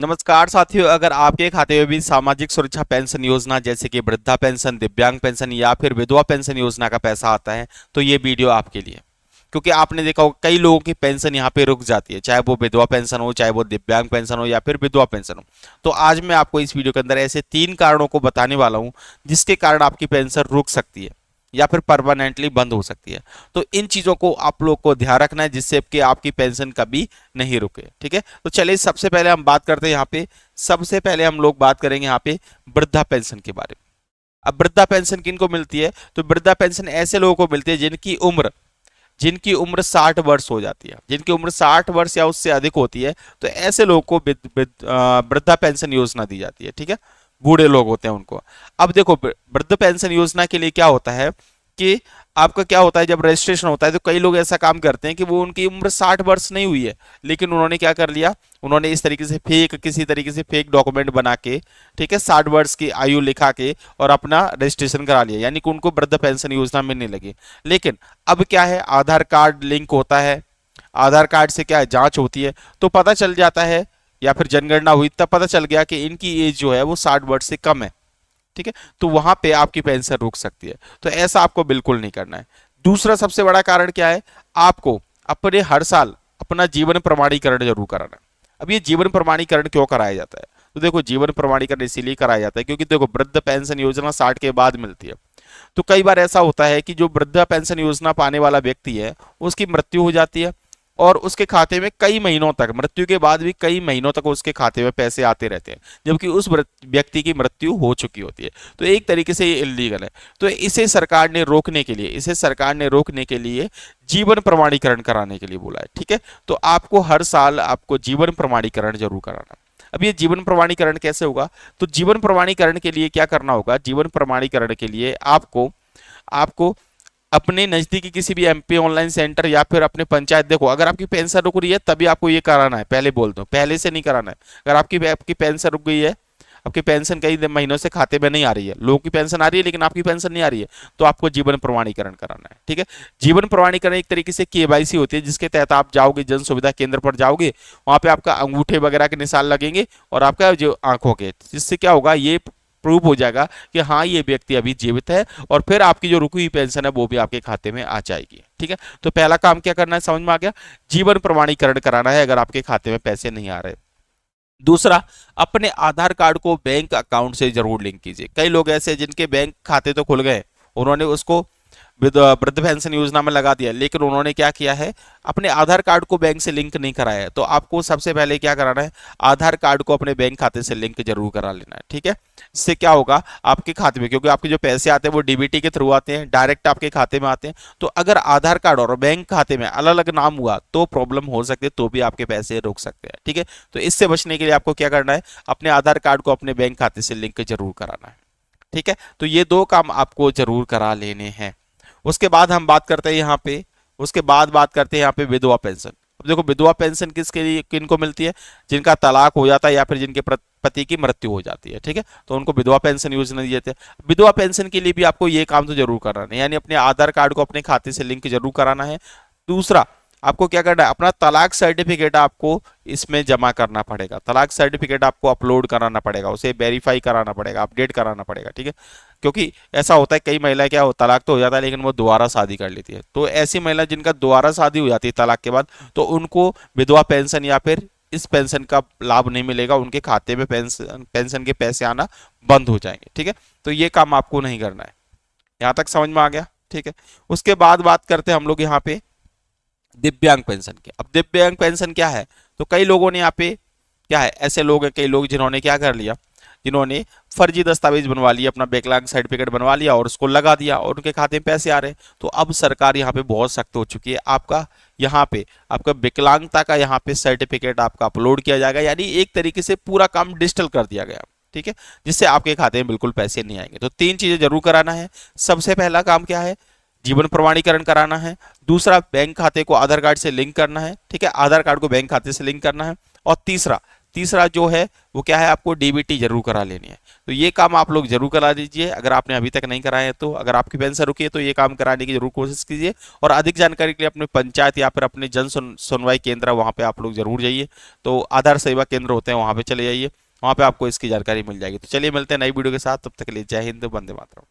नमस्कार साथियों, अगर आपके खाते में भी सामाजिक सुरक्षा पेंशन योजना जैसे कि वृद्धा पेंशन, दिव्यांग पेंशन या फिर विधवा पेंशन योजना का पैसा आता है तो ये वीडियो आपके लिए। क्योंकि आपने देखा होगा कई लोगों की पेंशन यहाँ पे रुक जाती है, चाहे वो विधवा पेंशन हो, चाहे वो दिव्यांग पेंशन हो या फिर विधवा पेंशन हो। तो आज मैं आपको इस वीडियो के अंदर ऐसे 3 कारणों को बताने वाला हूँ जिसके कारण आपकी पेंशन रुक सकती है या फिर परमानेंटली बंद हो सकती है। तो इन चीजों को आप लोग को ध्यान रखना है जिससे कि आपकी पेंशन कभी नहीं रुके। ठीक है, तो चलिए सबसे पहले हम बात करते हैं यहाँ पे। सबसे पहले हम लोग बात करेंगे यहाँ पे वृद्धा पेंशन के बारे में। अब वृद्धा पेंशन किन को मिलती है? तो वृद्धा पेंशन ऐसे लोगों को मिलती है जिनकी उम्र 60 वर्ष हो जाती है, जिनकी उम्र 60 वर्ष या उससे अधिक होती है, तो ऐसे लोगों को वृद्धा पेंशन योजना दी जाती है। ठीक है, बूढ़े लोग होते हैं उनको। अब देखो, वृद्ध पेंशन योजना के लिए क्या होता है कि आपका क्या होता है, जब रजिस्ट्रेशन होता है तो कई लोग ऐसा काम करते हैं कि वो उनकी उम्र 60 वर्ष नहीं हुई है, लेकिन उन्होंने क्या कर लिया, उन्होंने इस तरीके से किसी तरीके से फेक डॉक्यूमेंट बना के, ठीक है, 60 वर्ष की आयु लिखा के और अपना रजिस्ट्रेशन करा लिया, यानी कि उनको वृद्ध पेंशन योजना मिलने लगी। लेकिन अब क्या है, आधार कार्ड लिंक होता है, आधार कार्ड से क्या है, जांच होती है, तो पता चल जाता है, या फिर जनगणना हुई तब पता चल गया कि इनकी एज जो है वो 60 वर्ष से कम है। ठीक है, तो वहां पे आपकी पेंशन रुक सकती है। तो ऐसा आपको बिल्कुल नहीं करना है। दूसरा सबसे बड़ा कारण क्या है, आपको अपने हर साल अपना जीवन प्रमाणीकरण जरूर कराना है। अब ये जीवन प्रमाणीकरण क्यों कराया जाता है? तो देखो, जीवन प्रमाणीकरण इसीलिए कराया जाता है क्योंकि देखो, वृद्ध पेंशन योजना 60 के बाद मिलती है। तो कई बार ऐसा होता है कि जो वृद्धा पेंशन योजना पाने वाला व्यक्ति है उसकी मृत्यु हो जाती है और उसके खाते में कई महीनों तक, मृत्यु के बाद भी कई महीनों तक उसके खाते में पैसे आते रहते हैं, जबकि उस व्यक्ति की मृत्यु हो चुकी होती है। तो एक तरीके से ये इलीगल है। तो इसे सरकार ने रोकने के लिए जीवन प्रमाणीकरण कराने के लिए बोला है। ठीक है, तो आपको हर साल आपको जीवन प्रमाणीकरण जरूर कराना। अब ये जीवन प्रमाणीकरण कैसे होगा? तो जीवन प्रमाणीकरण के लिए क्या करना होगा, जीवन प्रमाणीकरण के लिए आपको आपको अपने नजदीकी किसी भी एमपी ऑनलाइन सेंटर या फिर अपने पंचायत, देखो अगर आपकी पेंशन रुक रही है तभी आपको ये कराना है, पहले बोल दो, पहले से नहीं कराना है। अगर आपकी पेंशन रुक गई है, आपकी पेंशन कई महीनों से खाते में नहीं आ रही है, लोगों की पेंशन आ रही है लेकिन आपकी पेंशन नहीं आ रही है, तो आपको जीवन प्रमाणीकरण कराना है। ठीक है, जीवन प्रमाणीकरण एक तरीके से केवाईसी होती है जिसके तहत आप जाओगे, जन सुविधा केंद्र पर जाओगे, वहां पे आपका अंगूठे वगैरह के निशान लगेंगे और आपका जो आंखों के, जिससे क्या होगा, ये प्रूव हो जाएगा कि हाँ ये व्यक्ति अभी जीवित है और फिर आपकी जो रुकी हुई पेंशन है वो भी आपके खाते में आ जाएगी। ठीक है, तो पहला काम क्या करना है, समझ में आ गया, जीवन प्रमाणीकरण कराना है अगर आपके खाते में पैसे नहीं आ रहे। दूसरा, अपने आधार कार्ड को बैंक अकाउंट से जरूर लिंक कीजिए। कई लोग ऐसे हैं जिनके बैंक खाते तो खुल गए, उन्होंने उसको वृद्ध पेंशन योजना में लगा दिया, लेकिन उन्होंने क्या किया है, अपने आधार कार्ड को बैंक से लिंक नहीं कराया है। तो आपको सबसे पहले क्या कराना है, आधार कार्ड को अपने बैंक खाते से लिंक जरूर करा लेना है। ठीक है, इससे क्या होगा, आपके खाते में, क्योंकि आपके जो पैसे आते हैं वो डीबीटी के थ्रू आते हैं, डायरेक्ट आपके खाते में आते हैं, तो अगर आधार कार्ड और बैंक खाते में अलग अलग नाम हुआ तो प्रॉब्लम हो सकती है, तो भी आपके पैसे रुक सकते हैं। ठीक है, तो इससे बचने के लिए आपको क्या करना है, अपने आधार कार्ड को अपने बैंक खाते से लिंक जरूर कराना है। ठीक है, तो ये 2 काम आपको जरूर करा लेने हैं। उसके बाद हम बात करते हैं यहाँ पे, उसके बाद बात करते हैं यहाँ पे विधवा पेंशन। अब देखो, विधवा पेंशन किसके लिए, किन को मिलती है, जिनका तलाक हो जाता है या फिर जिनके पति की मृत्यु हो जाती है। ठीक है, तो उनको विधवा पेंशन योजना दी जाती है। विधवा पेंशन के लिए भी आपको ये काम तो जरूर कराना है, यानी अपने आधार कार्ड को अपने खाते से लिंक जरूर कराना है। दूसरा, आपको क्या करना है, अपना तलाक सर्टिफिकेट आपको इसमें जमा करना पड़ेगा, तलाक सर्टिफिकेट आपको अपलोड कराना पड़ेगा, उसे वेरीफाई कराना पड़ेगा, अपडेट कराना पड़ेगा। ठीक है, क्योंकि ऐसा होता है, कई महिलाएं क्या हो, तलाक तो हो जाता है लेकिन वो दोबारा शादी कर लेती है, तो ऐसी महिला जिनका दोबारा शादी हो जाती है तलाक के बाद, तो उनको विधवा पेंशन या फिर इस पेंशन का लाभ नहीं मिलेगा, उनके खाते में पेंशन के पैसे आना बंद हो जाएंगे। ठीक है, तो ये काम आपको नहीं करना है। यहाँ तक समझ में आ गया? ठीक है, उसके बाद बात करते हैं हम लोग यहाँ पे दिव्यांग पेंशन की। अब दिव्यांग पेंशन क्या है, तो कई लोगों ने यहाँ पे क्या है, ऐसे लोग हैं, कई लोग जिन्होंने क्या कर लिया, जिन्होंने फर्जी दस्तावेज बनवा लिया, अपना विकलांग सर्टिफिकेट बनवा लिया और उसको लगा दिया और उनके खाते में पैसे आ रहे हैं। तो अब सरकार यहाँ पे बहुत सख्त हो चुकी है, आपका यहाँ पे आपका विकलांगता का यहाँ पे सर्टिफिकेट आपका अपलोड किया जाएगा, यानी एक तरीके से पूरा काम डिजिटल कर दिया गया। ठीक है, जिससे आपके खाते में बिल्कुल पैसे नहीं आएंगे। तो 3 चीजें जरूर कराना है। सबसे पहला काम क्या है, जीवन प्रमाणीकरण कराना है। दूसरा, बैंक खाते को आधार कार्ड से लिंक करना है। ठीक है, आधार कार्ड को बैंक खाते से लिंक करना है। और तीसरा, तीसरा जो है वो क्या है, आपको डीबीटी जरूर करा लेनी है। तो ये काम आप लोग जरूर करा लीजिए अगर आपने अभी तक नहीं कराए हैं। तो अगर आपकी पेंशन रुकी है तो ये काम कराने की जरूर कोशिश कीजिए। और अधिक जानकारी के लिए अपने पंचायत या फिर अपने सुनवाई केंद्र वहाँ पे आप लोग जरूर जाइए। तो आधार सेवा केंद्र होते हैं वहाँ पे चले जाइए, वहाँ पे आपको इसकी जानकारी मिल जाएगी। तो चलिए मिलते हैं नई वीडियो के साथ, तब तक के लिए जय हिंद, वंदे मातरम।